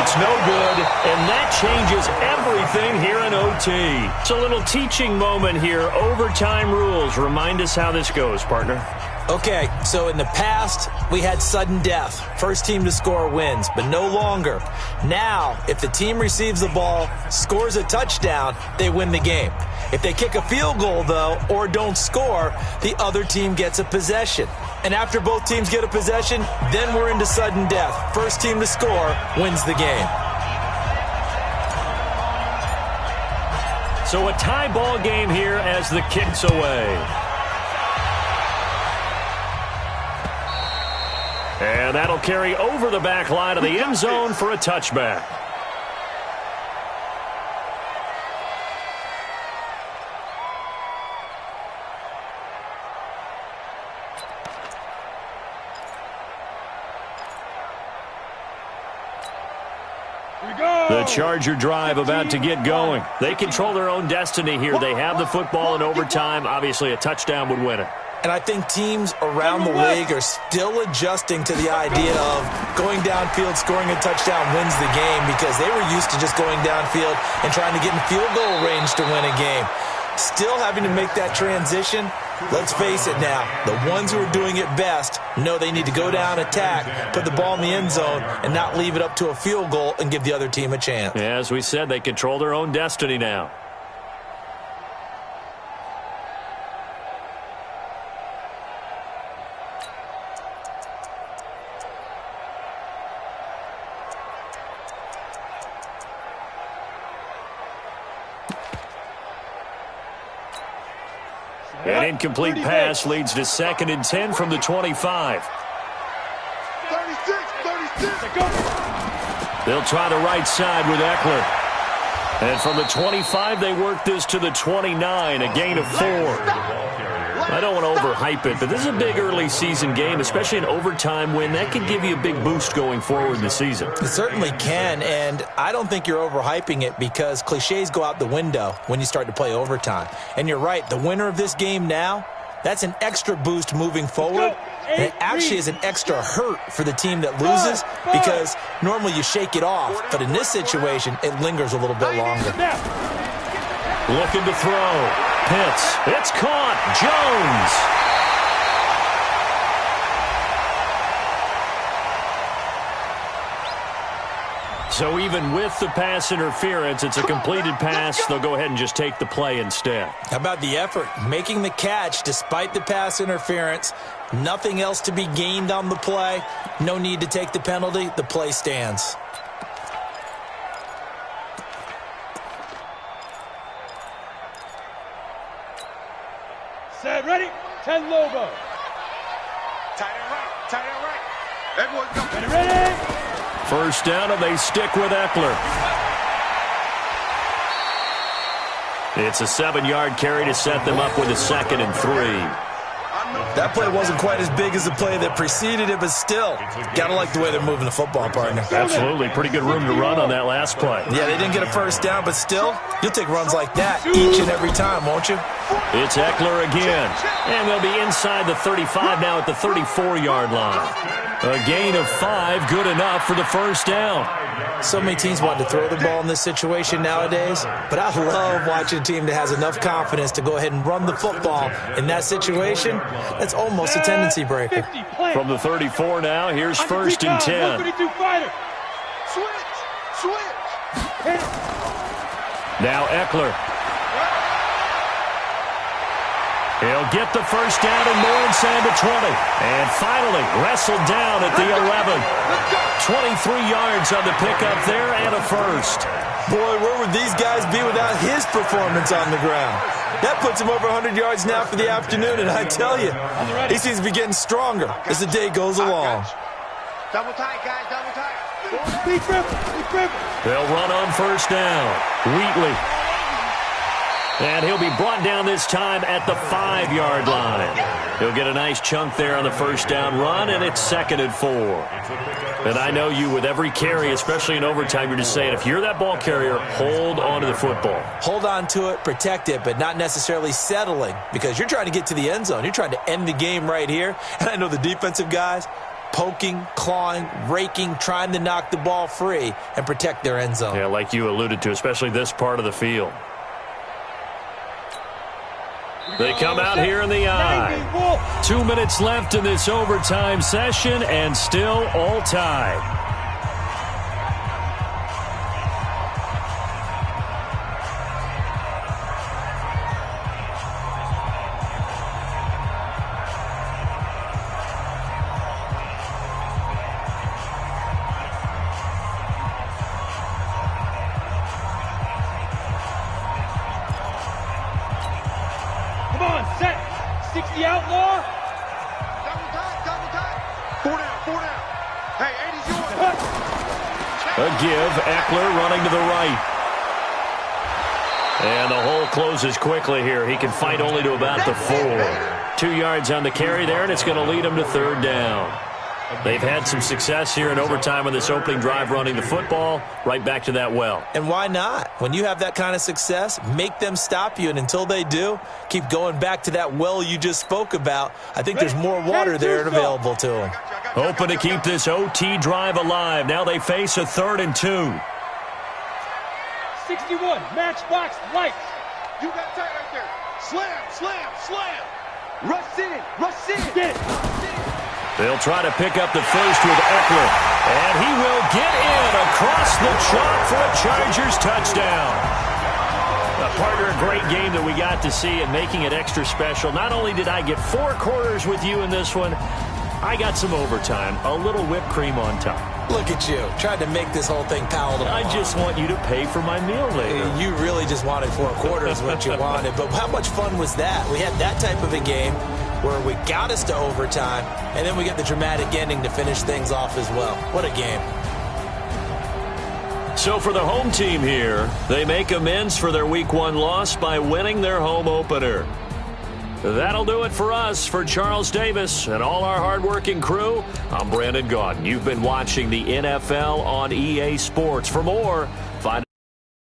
It's no good. And that changes everything here in OT. It's a little teaching moment here. Overtime rules. Remind us how this goes, partner. Okay, so in the past, we had sudden death. First team to score wins, but no longer. Now, if the team receives the ball, scores a touchdown, they win the game. If they kick a field goal, though, or don't score, the other team gets a possession. And after both teams get a possession, then we're into sudden death. First team to score wins the game. So a tie ball game here as the kick's away. And that'll carry over the back line of the end zone for a touchback. The Charger drive about to get going. They control their own destiny here. They have the football in overtime. Obviously, a touchdown would win it. And I think teams around the league are still adjusting to the idea of going downfield, scoring a touchdown wins the game, because they were used to just going downfield and trying to get in field goal range to win a game. Still having to make that transition. Let's face it now, the ones who are doing it best know they need to go down, attack, put the ball in the end zone, and not leave it up to a field goal and give the other team a chance. Yeah, as we said, they control their own destiny now. An incomplete pass leads to 2nd and 10 from the 25. 36. They'll try the right side with Eckler. And from the 25, they work this to the 29, a gain of 4. I don't want to overhype it, but this is a big early season game, especially an overtime win. That could give you a big boost going forward in the season. It certainly can, and I don't think you're overhyping it, because cliches go out the window when you start to play overtime. And you're right, the winner of this game now, that's an extra boost moving forward, and it actually is an extra hurt for the team that loses, because normally you shake it off, but in this situation, it lingers a little bit longer. Looking to throw. Pitts. It's caught. Jones. So even with the pass interference, it's a completed pass. They'll go ahead and just take the play instead. How about the effort? Making the catch despite the pass interference. Nothing else to be gained on the play. No need to take the penalty. The play stands. Set, ready, 10 Lobo. Tight end right. Everyone's going. Ready. First down, and they stick with Eckler. It's a 7-yard carry to set them up with a 2nd and 3. That play wasn't quite as big as the play that preceded it, but still, gotta like the way they're moving the football, partner. Absolutely. Pretty good room to run on that last play. Yeah, they didn't get a first down, but still, you'll take runs like that each and every time, won't you? It's Eckler again. And they'll be inside the 35 now at the 34-yard line. A gain of 5, good enough for the first down. So many teams want to throw the ball in this situation nowadays, but I love watching a team that has enough confidence to go ahead and run the football. In that situation, that's almost a tendency breaker. From the 34 now, here's first and 10. Switch. Now Eckler. He'll get the first down and more inside the 20. And finally wrestled down at the 11. 23 yards on the pickup there and a first. Boy, where would these guys be without his performance on the ground? That puts him over 100 yards now for the afternoon, and I tell you, he seems to be getting stronger as the day goes along. Double tight, guys, double tight. They'll run on first down. Wheatley. And he'll be brought down this time at the 5-yard line. He'll get a nice chunk there on the first down run, and it's 2nd and 4. And I know you, with every carry, especially in overtime, you're just saying, if you're that ball carrier, hold on to the football. Hold on to it, protect it, but not necessarily settling, because you're trying to get to the end zone. You're trying to end the game right here. And I know the defensive guys, poking, clawing, raking, trying to knock the ball free and protect their end zone. Yeah, like you alluded to, especially this part of the field. They come out here in the eye. 2 minutes left in this overtime session, and still all tied. Come on, set. 60 outlaw. Double tight. 4 down. Hey, 80's yours. A give, Eckler running to the right. And the hole closes quickly here. He can fight only to about the 4. 2 yards on the carry there, and it's going to lead him to 3rd down. They've had some success here in overtime on this opening drive running the football. Right back to that well. And why not? When you have that kind of success, make them stop you. And until they do, keep going back to that well you just spoke about. I think there's more water there and available to them. Hoping to keep this OT drive alive. Now they face a 3rd and 2. 61, matchbox lights. You got tight right there. Slam. Rush in. Get it. They'll try to pick up the first with Eckler. And he will get in across the chalk for a Chargers touchdown. Partner, a great game that we got to see and making it extra special. Not only did I get 4 quarters with you in this one, I got some overtime, a little whipped cream on top. Look at you, tried to make this whole thing palatable. I just want you to pay for my meal later. You really just wanted 4 quarters what you wanted, but how much fun was that? We had that type of a game where we got us to overtime, and then we get the dramatic ending to finish things off as well. What a game. So for the home team here, they make amends for their Week 1 loss by winning their home opener. That'll do it for us. For Charles Davis and all our hardworking crew, I'm Brandon Gaudin. You've been watching the NFL on EA Sports. For more, find